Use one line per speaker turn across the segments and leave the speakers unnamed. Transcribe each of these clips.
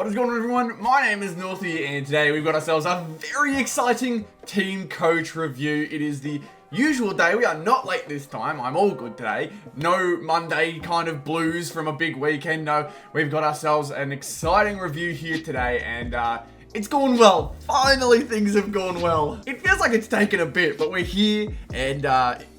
What is going on, everyone? My name is Northy, and today we've got ourselves a very exciting team coach review. It is the usual day. We are not late this time. I'm all good today. No Monday kind of blues from a big weekend. No, we've got ourselves an exciting review here today, and it's gone well. Finally, things have gone well. It feels like it's taken a bit, but we're here, and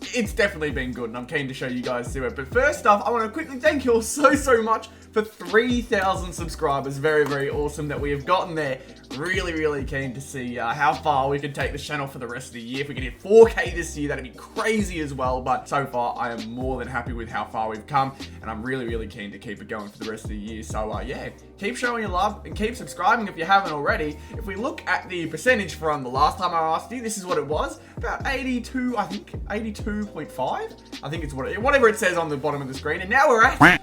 it's definitely been good, and I'm keen to show you guys through it. But first off, I want to quickly thank you all so much for 3,000 subscribers. Very awesome that we have gotten there. Really keen to see how far we can take this channel for the rest of the year. If we can hit 4K this year, that'd be crazy as well. But so far, I am more than happy with how far we've come, and I'm really keen to keep it going for the rest of the year. So yeah, keep showing your love and keep subscribing if you haven't already. If we look at the percentage from the last time I asked you, this is what it was. About 82, I think, 82.5. I think it's whatever it says on the bottom of the screen. And now we're at...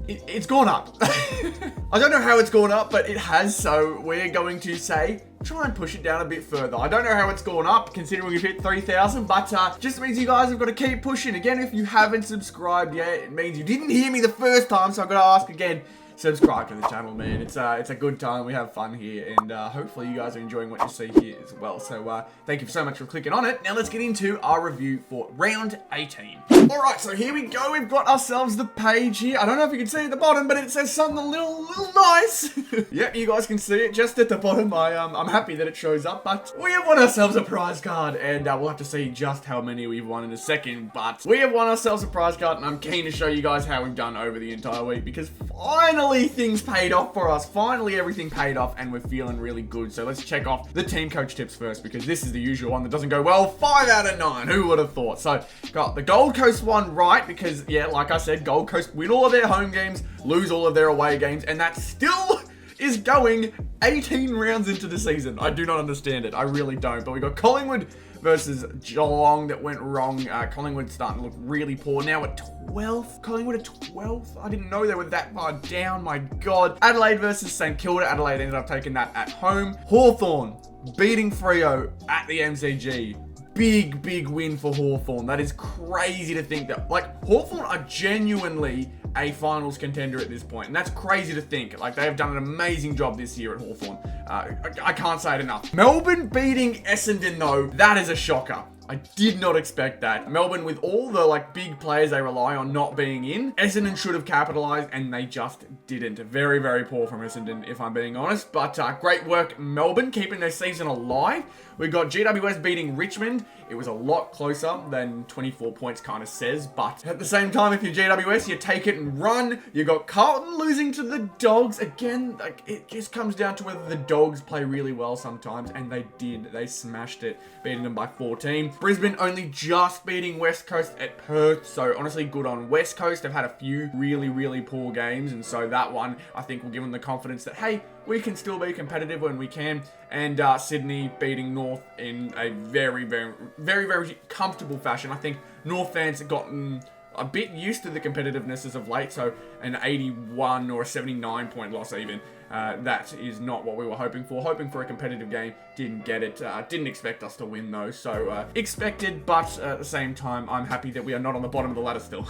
It's gone up. I don't know how it's gone up, but it has, so we're going to say, try and push it down a bit further. I don't know how it's gone up, considering we've hit 3,000, but just means you guys have got to keep pushing. Again, if you haven't subscribed yet, it means you didn't hear me the first time, so I've got to ask again. Subscribe to the channel, man. It's a good time. We have fun here, and hopefully you guys are enjoying what you see here as well. So thank you so much for clicking on it. Now let's get into our review for round 18. All right, so here we go. We've got ourselves the page here. I don't know if you can see it at the bottom, but it says something a little nice. Yep, you guys can see it just at the bottom. I'm happy that it shows up, but we have won ourselves a prize card, and we'll have to see just how many we've won in a second. But we have won ourselves a prize card, and I'm keen to show you guys how we've done over the entire week, because finally things paid off for us. Finally everything paid off, and we're feeling really good. So let's check off the team coach tips first, because this is the usual one that doesn't go well. 5 out of 9. Who would have thought? So got the Gold Coast one right, because yeah, like I said, Gold Coast win all of their home games, lose all of their away games, and that still is going 18 rounds into the season. I do not understand it. I really don't. But we got Collingwood versus Geelong that went wrong. Collingwood starting to look really poor. Now at 12th. Collingwood at 12th. I didn't know they were that far down. My God. Adelaide versus St Kilda. Adelaide ended up taking that at home. Hawthorn beating Freo at the MCG. Big win for Hawthorn. That is crazy to think that, like, Hawthorn are genuinely a finals contender at this point, and that's crazy to think. Like, they have done an amazing job this year at Hawthorn. I can't say it enough. Melbourne beating Essendon, though, that is a shocker. I did not expect that. Melbourne, with all the big players they rely on not being in, Essendon should have capitalized, and they just didn't. Very poor from Essendon, if I'm being honest. But great work, Melbourne, keeping their season alive. We got GWS beating Richmond. It was a lot closer than 24 points kind of says, but at the same time, if you're GWS, you take it and run. You got Carlton losing to the Dogs. Again, it just comes down to whether the Dogs play really well sometimes, and they did. They smashed it, beating them by 14. Brisbane only just beating West Coast at Perth, so honestly good on West Coast. They've had a few really poor games, and so that one, I think, will give them the confidence that, hey, we can still be competitive when we can. And Sydney beating North in a very comfortable fashion. I think North fans have gotten a bit used to the competitiveness as of late, so an 81 or a 79 point loss even. That is not what we were hoping for. Hoping for a competitive game, didn't get it. Didn't expect us to win though, so expected, but at the same time, I'm happy that we are not on the bottom of the ladder still.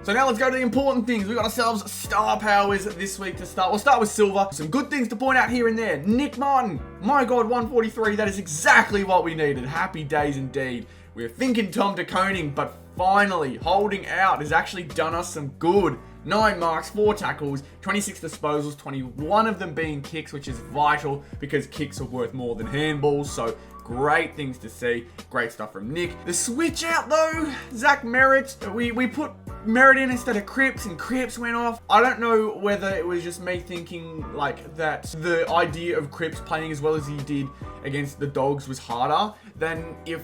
So now let's go to the important things. We got ourselves star powers this week to start. We'll start with Silver. Some good things to point out here and there. Nick Martin, my God, 143. That is exactly what we needed. Happy days indeed. We were thinking Tom de Koning, but finally holding out has actually done us some good. 9 marks, 4 tackles, 26 disposals, 21 of them being kicks, which is vital because kicks are worth more than handballs. So great things to see. Great stuff from Nick. The switch out though, Zach Merritt. We put Merritt in instead of Cripps, and Cripps went off. I don't know whether it was just me thinking that the idea of Cripps playing as well as he did against the Dogs was harder than if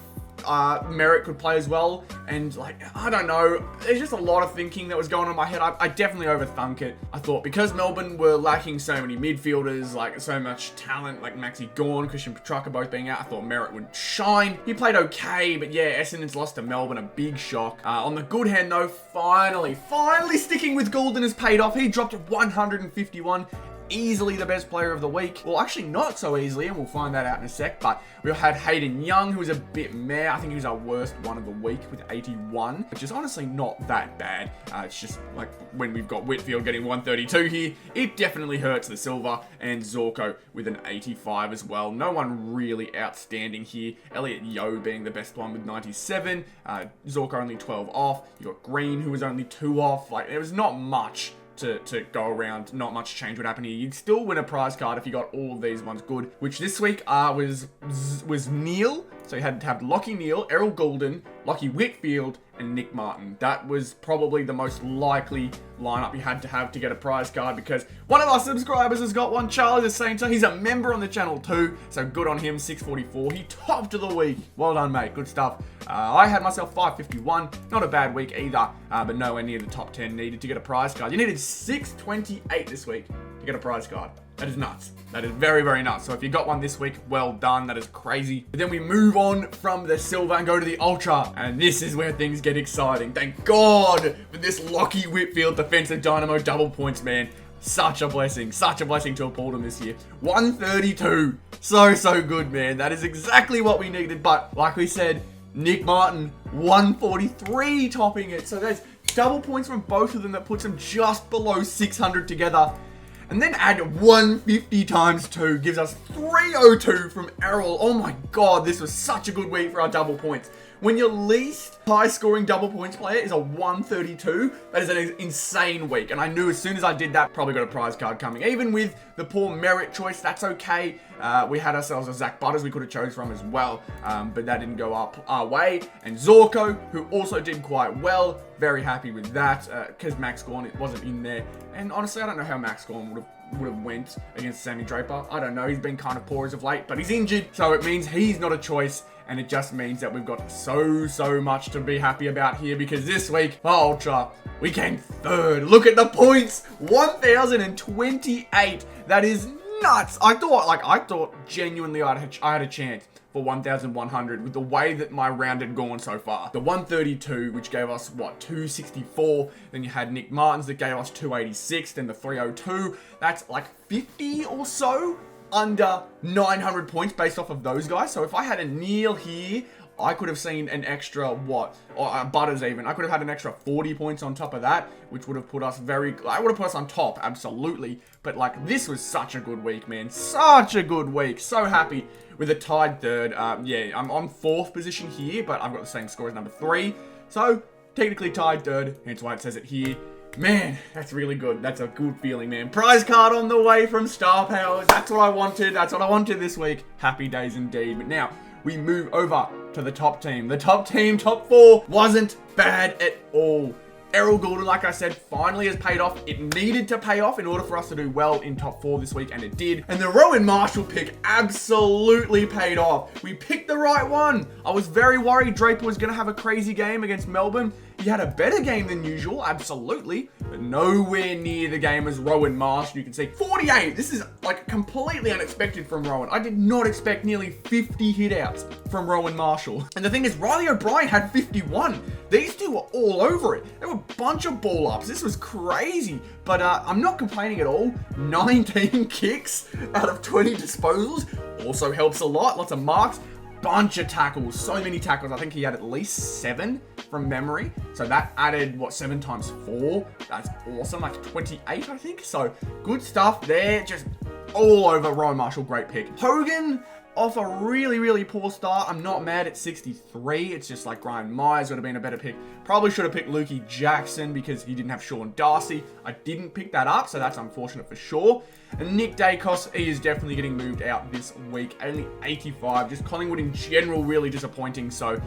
Merritt could play as well, and I don't know, there's just a lot of thinking that was going on in my head. I definitely overthunk it. I thought because Melbourne were lacking so many midfielders, so much talent, Maxi Gawn, Christian Petrarca both being out, I thought Merritt would shine. He played okay, but yeah, Essendon's lost to Melbourne, a big shock. On the good hand though, finally sticking with Goulden has paid off. He dropped 151. easily the best player of the week. Well, actually not so easily, and we'll find that out in a sec, but we had Hayden Young, who was a bit meh. I think he was our worst one of the week with 81, which is honestly not that bad. It's just like when we've got Whitfield getting 132 here, it definitely hurts the silver, and Zorko with an 85 as well. No one really outstanding here. Elliot Yeo being the best one with 97. Zorko only 12 off. You got Green, who was only 2 off. Like, there was not much to go around. Not much change would happen here. You'd still win a prize card if you got all of these ones good, which this week was Neil. So you had to have Lockie Neal, Errol Goulden, Lockie Whitfield, and Nick Martin. That was probably the most likely lineup you had to get a prize card, because one of our subscribers has got one, Charlie the Sainter. He's a member on the channel too, so good on him, 644. He topped of the week. Well done, mate. Good stuff. I had myself 551. Not a bad week either, but nowhere near the top 10 needed to get a prize card. You needed 628 this week to get a prize card. That is nuts. That is very, very nuts. So if you got one this week, well done. That is crazy. But then we move on from the silver and go to the ultra. And this is where things get exciting. Thank God for this Lockie Whitfield defensive dynamo double points, man. Such a blessing. Such a blessing to have pulled him this year. 132. So good, man. That is exactly what we needed. But like we said, Nick Martin, 143 topping it. So there's double points from both of them. That puts them just below 600 together. And then add 150 times 2 gives us 302 from Errol. Oh my God, this was such a good week for our double points. When your least high scoring double points player is a 132, that is an insane week. And I knew as soon as I did that, probably got a prize card coming. Even with the poor merit choice, that's okay. We had ourselves a Zach Butters we could have chose from as well, but that didn't go up our way. And Zorko, who also did quite well. Very happy with that, because Max Gorn wasn't in there. And honestly, I don't know how Max Gorn would have went against Sammy Draper. I don't know. He's been kind of poor as of late, but he's injured, so it means he's not a choice. And it just means that we've got so much to be happy about here, because this week, for Ultra, we came third. Look at the points, 1,028. That is nuts. I thought genuinely I had a chance for 1,100 with the way that my round had gone so far. The 132, which gave us, 264. Then you had Nick Martins that gave us 286. Then the 302. That's like 50 or so under 900 points based off of those guys. So if I had a Neil here, I could have seen an extra, Butters even. I could have had an extra 40 points on top of that, which would have put us on top, absolutely. But like, this was such a good week, man. Such a good week. So happy with a tied third. Yeah, I'm on 4th position here, but I've got the same score as number 3. So technically tied third, hence why it says it here. Man, that's really good. That's a good feeling, man. Prize card on the way from Star Powers. That's what I wanted. That's what I wanted this week. Happy days indeed. But now we move over to the top team. The top team, top 4, wasn't bad at all. Errol Goulden, like I said, finally has paid off. It needed to pay off in order for us to do well in top 4 this week, and it did. And the Rowan Marshall pick absolutely paid off. We picked the right one. I was very worried Draper was going to have a crazy game against Melbourne. He had a better game than usual, absolutely, but nowhere near the game as Rowan Marshall. You can see 48. This is like completely unexpected from Rowan. I did not expect nearly 50 hitouts from Rowan Marshall. And the thing is, Riley O'Brien had 51. These two were all over it. There were a bunch of ball ups. This was crazy, but I'm not complaining at all. 19 kicks out of 20 disposals also helps a lot. Lots of marks. Bunch of tackles, so many tackles. I think he had at least 7 from memory. So that added, 7 times 4? That's awesome. Like 28, I think. So good stuff there. Just all over Rowan Marshall. Great pick. Hogan off a really poor start. I'm not mad at 63. It's just like Brian Myers would have been a better pick. Probably should have picked Lukey Jackson because he didn't have Sean Darcy. I didn't pick that up, so that's unfortunate for sure. And Nick Dacos, he is definitely getting moved out this week. Only 85. Just Collingwood in general really disappointing. So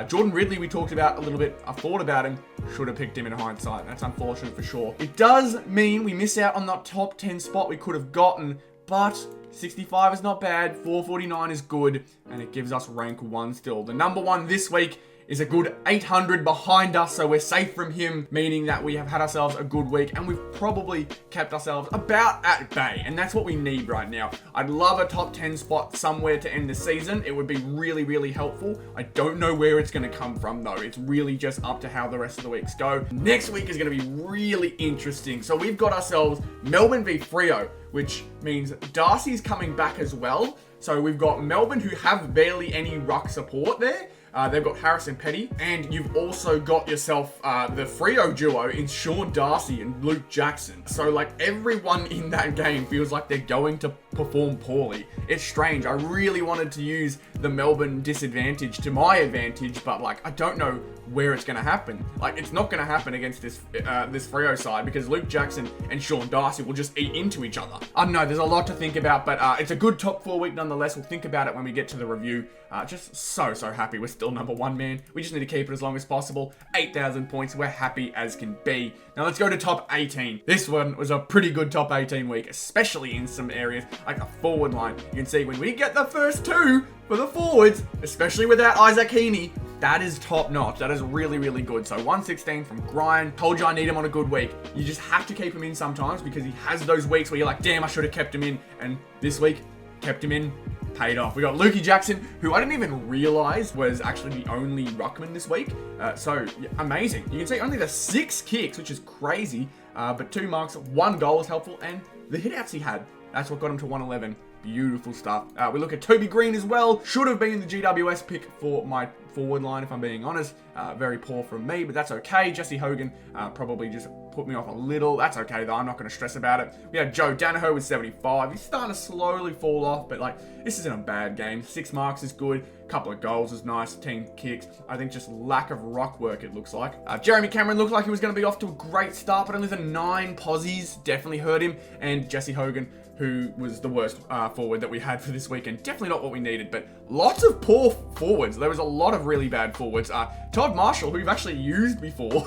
Jordan Ridley we talked about a little bit. I thought about him. Should have picked him in hindsight. That's unfortunate for sure. It does mean we miss out on that top 10 spot we could have gotten, but 65 is not bad, 449 is good, and it gives us rank 1 still. The number 1 this week is a good 800 behind us, so we're safe from him, meaning that we have had ourselves a good week, and we've probably kept ourselves about at bay, and that's what we need right now. I'd love a top 10 spot somewhere to end the season. It would be really, really helpful. I don't know where it's going to come from, though. It's really just up to how the rest of the weeks go. Next week is going to be really interesting. So we've got ourselves Melbourne v Freo, which means Darcy's coming back as well. So we've got Melbourne, who have barely any ruck support there. They've got Harrison Petty, and you've also got yourself the Freo duo in Sean Darcy and Luke Jackson. So like everyone in that game feels like they're going to perform poorly. It's strange. I really wanted to use the Melbourne disadvantage to my advantage, but like I don't know where it's going to happen. Like it's not going to happen against this Freo side because Luke Jackson and Sean Darcy will just eat into each other. I don't know. There's a lot to think about, but it's a good top 4 week nonetheless. We'll think about it when we get to the review. Just so happy. We're still number 1, man. We just need to keep it as long as possible. 8,000 points. We're happy as can be. Now let's go to top 18. This one was a pretty good top 18 week, especially in some areas like a forward line. You can see when we get the first 2 for the forwards, especially without Isaac Heaney, that is top notch. That is really, really good. So 116 from Grind. Told you I need him on a good week. You just have to keep him in sometimes because he has those weeks where you're like, damn, I should have kept him in. And this week, kept him in. Paid off. We got Lukey Jackson, who I didn't even realize was actually the only ruckman this week. So yeah, amazing. You can see only the 6 kicks, which is crazy, but 2 marks, 1 goal is helpful, and the hitouts he had, that's what got him to 111. Beautiful stuff. We look at Toby Green as well. Should have been the GWS pick for my forward line, if I'm being honest. Very poor from me, but that's okay. Jesse Hogan probably just put me off a little. That's okay, though. I'm not going to stress about it. We have Joe Danaher with 75. He's starting to slowly fall off, but like this isn't a bad game. 6 marks is good. Couple of goals is nice. 10 kicks. I think just lack of ruck work, it looks like. Jeremy Cameron looked like he was going to be off to a great start, but only the 9 posies definitely hurt him. And Jesse Hogan, who was the worst forward that we had for this weekend. Definitely not what we needed, but lots of poor forwards. There was a lot of really bad forwards. Todd Marshall, who we've actually used before.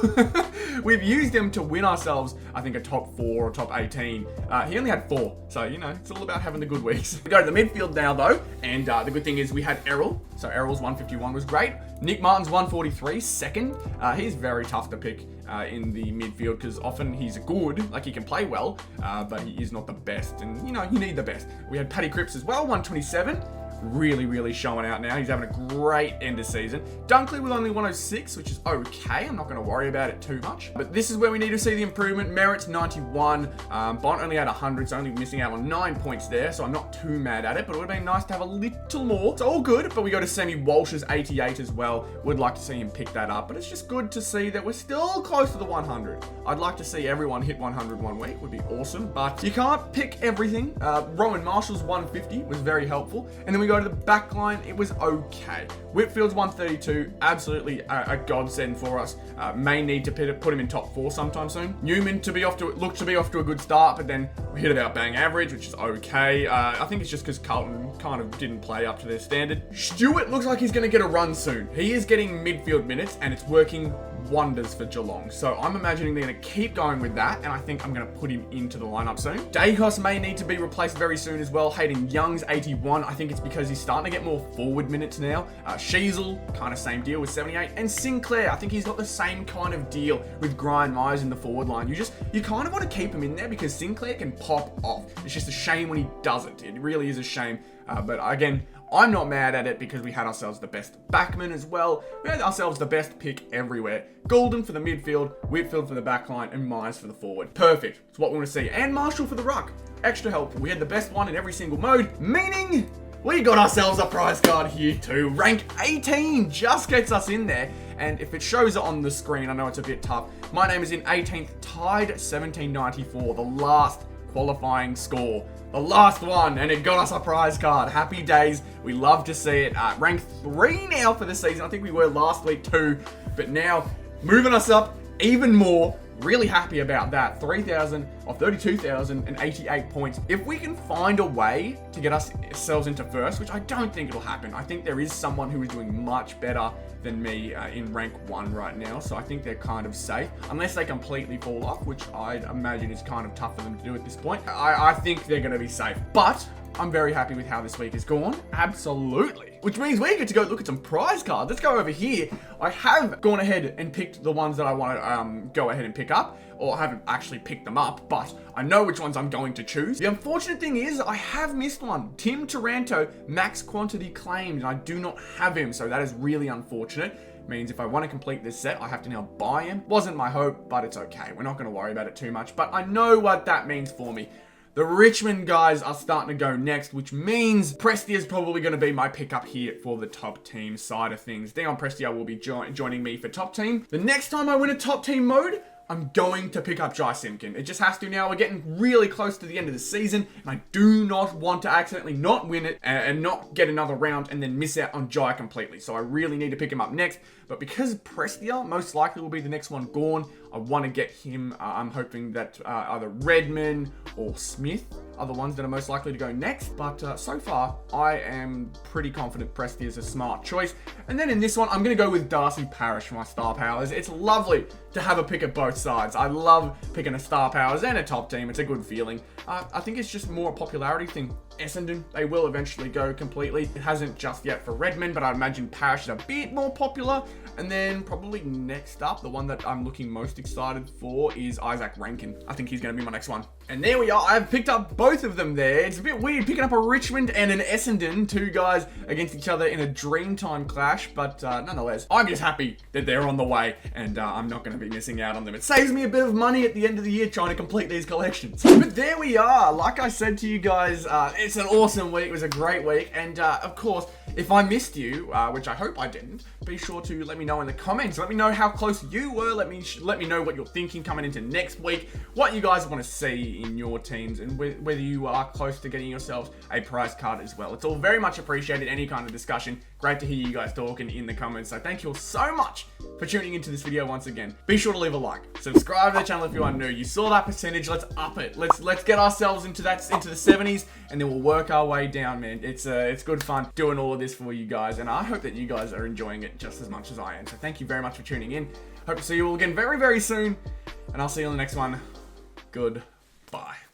We've used him to win ourselves, I think, a top 4 or top 18. He only had 4, so, you know, it's all about having the good weeks. We go to the midfield now, though, and the good thing is we had Errol. So Errol's 151 was great. Nick Martin's 143, second. He's very tough to pick in the midfield because often he's good, like he can play well, but he is not the best. And, you know, you need the best. We had Paddy Cripps as well, 127. Really, really showing out now. He's having a great end of season. Dunkley with only 106, which is okay. I'm not going to worry about it too much. But this is where we need to see the improvement. Merritt's 91. Bont only had 100, so only missing out on 9 points there. So I'm not too mad at it, but it would have been nice to have a little more. It's all good, but we go to Sammy Walsh's 88 as well. Would like to see him pick that up, but it's just good to see that we're still close to the 100. I'd like to see everyone hit 100 one week. Would be awesome, but you can't pick everything. Rowan Marshall's 150 was very helpful. And then we go to the back line, it was okay. Whitfield's 132, absolutely a godsend for us. May need to put him in top 4 sometime soon. Newman looked to be off to a good start, but then we hit about bang average, which is okay. I think it's just because Carlton kind of didn't play up to their standard. Stewart looks like he's going to get a run soon. He is getting midfield minutes, and it's working wonders for Geelong. So I'm imagining they're going to keep going with that, and I think I'm going to put him into the lineup soon. Dacos may need to be replaced very soon as well. Hayden Young's 81. I think it's because he's starting to get more forward minutes now. Sheasel, kind of same deal with 78. And Sinclair, I think he's got the same kind of deal with Brian Myers in the forward line. You kind of want to keep him in there because Sinclair can pop off. It's just a shame when he doesn't. It really is a shame. But again, I'm not mad at it because we had ourselves the best backman as well. We had ourselves the best pick everywhere. Golden for the midfield, Whitfield for the backline, and Myers for the forward. Perfect. It's what we want to see. And Marshall for the ruck. Extra helpful. We had the best one in every single mode, meaning we got ourselves a prize card here too. Rank 18 just gets us in there. And if it shows it on the screen, I know it's a bit tough. My name is in 18th, tied 1794, the last qualifying score. The last one, and it got us a prize card. Happy days. We love to see it. Rank 3 now for the season. I think we were last week too, but now moving us up even more. Really happy about that. 32,088 points. If we can find a way to get ourselves into first, which I don't think it'll happen. I think there is someone who is doing much better than me in rank 1 right now. So I think they're kind of safe. Unless they completely fall off, which I'd imagine is kind of tough for them to do at this point. I think they're going to be safe. But I'm very happy with how this week has gone. Absolutely. Which means we get to go look at some prize cards. Let's go over here. I have gone ahead and picked the ones that I want to go ahead and pick up. Or I haven't actually picked them up, but I know which ones I'm going to choose. The unfortunate thing is I have missed one. Tim Taranto, max quantity claimed, and I do not have him, so that is really unfortunate. Means if I want to complete this set, I have to now buy him. Wasn't my hope, but it's okay. We're not going to worry about it too much, but I know what that means for me. The Richmond guys are starting to go next, which means Prestia is probably going to be my pickup here for the top team side of things. Dion Prestia will be joining me for top team. The next time I win a top team mode, I'm going to pick up Jai Simpkin. It just has to now. We're getting really close to the end of the season, and I do not want to accidentally not win it and not get another round and then miss out on Jai completely. So I really need to pick him up next. But because Prestia most likely will be the next one gone, I want to get him. I'm hoping that either Redmond or Smith are the ones that are most likely to go next. But so far, I am pretty confident Prestia is a smart choice. And then in this one, I'm going to go with Darcy Parish for my star powers. It's lovely to have a pick at both sides. I love picking a star powers and a top team. It's a good feeling. I think it's just more a popularity thing. Essendon, they will eventually go completely. It hasn't just yet for Redmond, but I imagine Parish is a bit more popular. And then probably next up, the one that I'm looking most excited for is Isaac Rankin. I think he's going to be my next one. And there we are. I've picked up both of them there. It's a bit weird picking up a Richmond and an Essendon, two guys against each other in a Dreamtime clash. But nonetheless, I'm just happy that they're on the way and I'm not going to be missing out on them. It saves me a bit of money at the end of the year trying to complete these collections. But there we are. Like I said to you guys, it's an awesome week. It was a great week. And of course, if I missed you, which I hope I didn't, be sure to let me know in the comments. Let me know how close you were. Let me know what you're thinking coming into next week, what you guys want to see in your teams, and whether you are close to getting yourselves a prize card as well. It's all very much appreciated, any kind of discussion. Great to hear you guys talking in the comments. So thank you all so much for tuning into this video once again. Be sure to leave a like. Subscribe to the channel if you are new. You saw that percentage. Let's up it. Let's get ourselves into the 70s, and then we'll work our way down, man. It's good fun doing all of this for you guys, and I hope that you guys are enjoying it just as much as I am. So thank you very much for tuning in. Hope to see you all again very, very soon, and I'll see you on the next one. Goodbye.